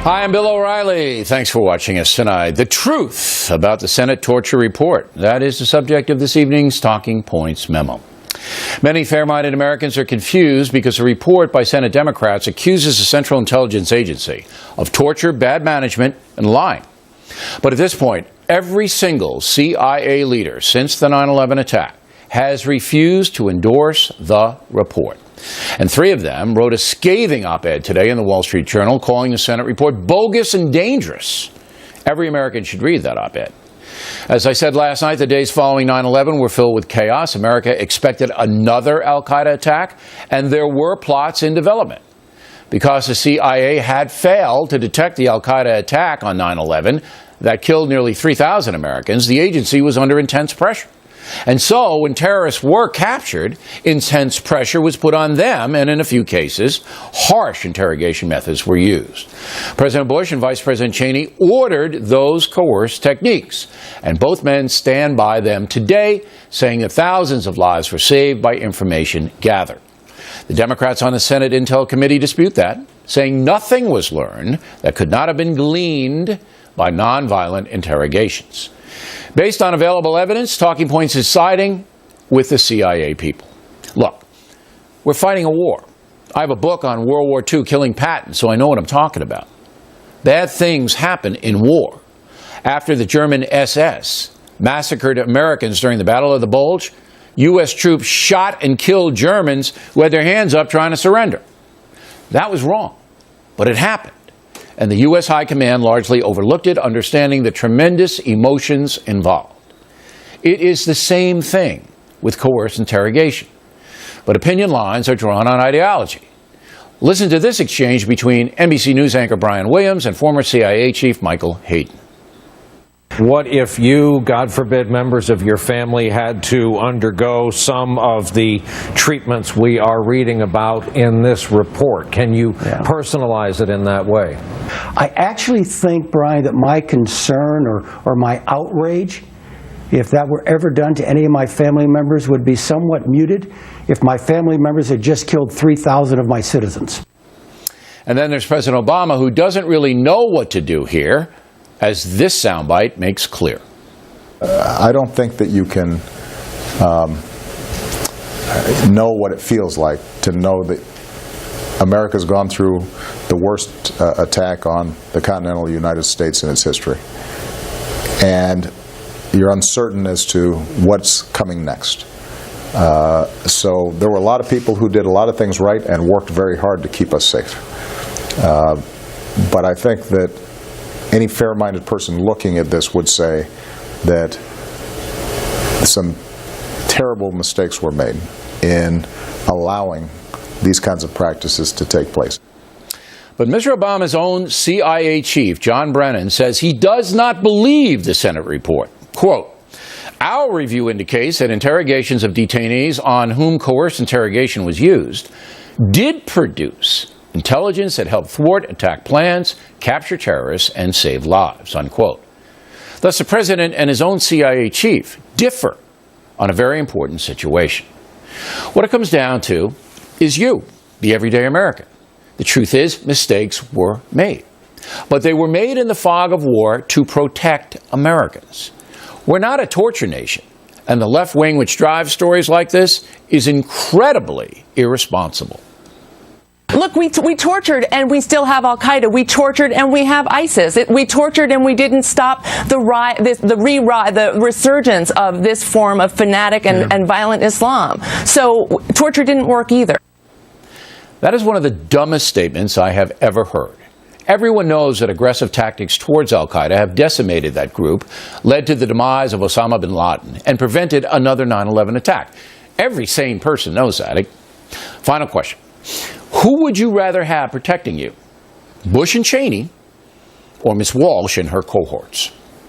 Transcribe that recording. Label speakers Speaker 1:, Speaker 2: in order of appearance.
Speaker 1: Hi, I'm Bill O'Reilly. Thanks for watching us tonight. The truth about the Senate torture report. That is the subject of this evening's Talking Points memo. Many fair-minded Americans are confused because a report by Senate Democrats accuses the Central Intelligence Agency of torture, bad management, and lying. But at this point, every single CIA leader since the 9/11 attack has refused to endorse the report. And three of them wrote a scathing op-ed today in the Wall Street Journal calling the Senate report bogus and dangerous. Every American should read that op-ed. As I said last night, the days following 9/11 were filled with chaos. America expected another al-Qaeda attack, and there were plots in development. Because the CIA had failed to detect the al-Qaeda attack on 9/11 that killed nearly 3,000 Americans, the agency was under intense pressure. And so, when terrorists were captured, intense pressure was put on them, and in a few cases, harsh interrogation methods were used. President Bush and Vice President Cheney ordered those coerced techniques, and both men stand by them today, saying that thousands of lives were saved by information gathered. The Democrats on the Senate Intel Committee dispute that, saying nothing was learned that could not have been gleaned by nonviolent interrogations. Based on available evidence, Talking Points is siding with the CIA people. Look, we're fighting a war. I have a book on World War II, Killing Patton, so I know what I'm talking about. Bad things happen in war. After the German SS massacred Americans during the Battle of the Bulge, U.S. troops shot and killed Germans who had their hands up trying to surrender. That was wrong, but it happened. And the U.S. High Command largely overlooked it, understanding the tremendous emotions involved. It is the same thing with coerced interrogation. But opinion lines are drawn on ideology. Listen to this exchange between NBC News anchor Brian Williams and former CIA Chief Michael Hayden.
Speaker 2: What if you, God forbid, members of your family had to undergo some of the treatments we are reading about in this report? Can you personalize it in that way?
Speaker 3: I actually think, Brian, that my concern or my outrage, if that were ever done to any of my family members, would be somewhat muted if my family members had just killed 3,000 of my citizens.
Speaker 1: And then there's President Obama, who doesn't really know what to do here, as this soundbite makes clear.
Speaker 4: I don't think that you can know what it feels like to know that America's gone through the worst attack on the continental United States in its history. And you're uncertain as to what's coming next. So there were a lot of people who did a lot of things right and worked very hard to keep us safe. But I think that any fair-minded person looking at this would say that some terrible mistakes were made in allowing these kinds of practices to take place.
Speaker 1: But Mr. Obama's own CIA chief, John Brennan, says he does not believe the Senate report. Quote, "Our review indicates that interrogations of detainees on whom coerced interrogation was used did produce intelligence that helped thwart attack plans, capture terrorists, and save lives," unquote. Thus, the president and his own CIA chief differ on a very important situation. What it comes down to is you, the everyday American. The truth is, mistakes were made. But they were made in the fog of war to protect Americans. We're not a torture nation, and the left wing, which drives stories like this, is incredibly irresponsible.
Speaker 5: Look, we tortured and we still have al-Qaeda. We tortured and we have ISIS. We tortured and we didn't stop the resurgence of this form of fanatic and violent Islam. So torture didn't work either.
Speaker 1: That is one of the dumbest statements I have ever heard. Everyone knows that aggressive tactics towards al-Qaeda have decimated that group, led to the demise of Osama bin Laden, and prevented another 9/11 attack. Every sane person knows that. Final question. Who would you rather have protecting you, Bush and Cheney, or Ms. Walsh and her cohorts?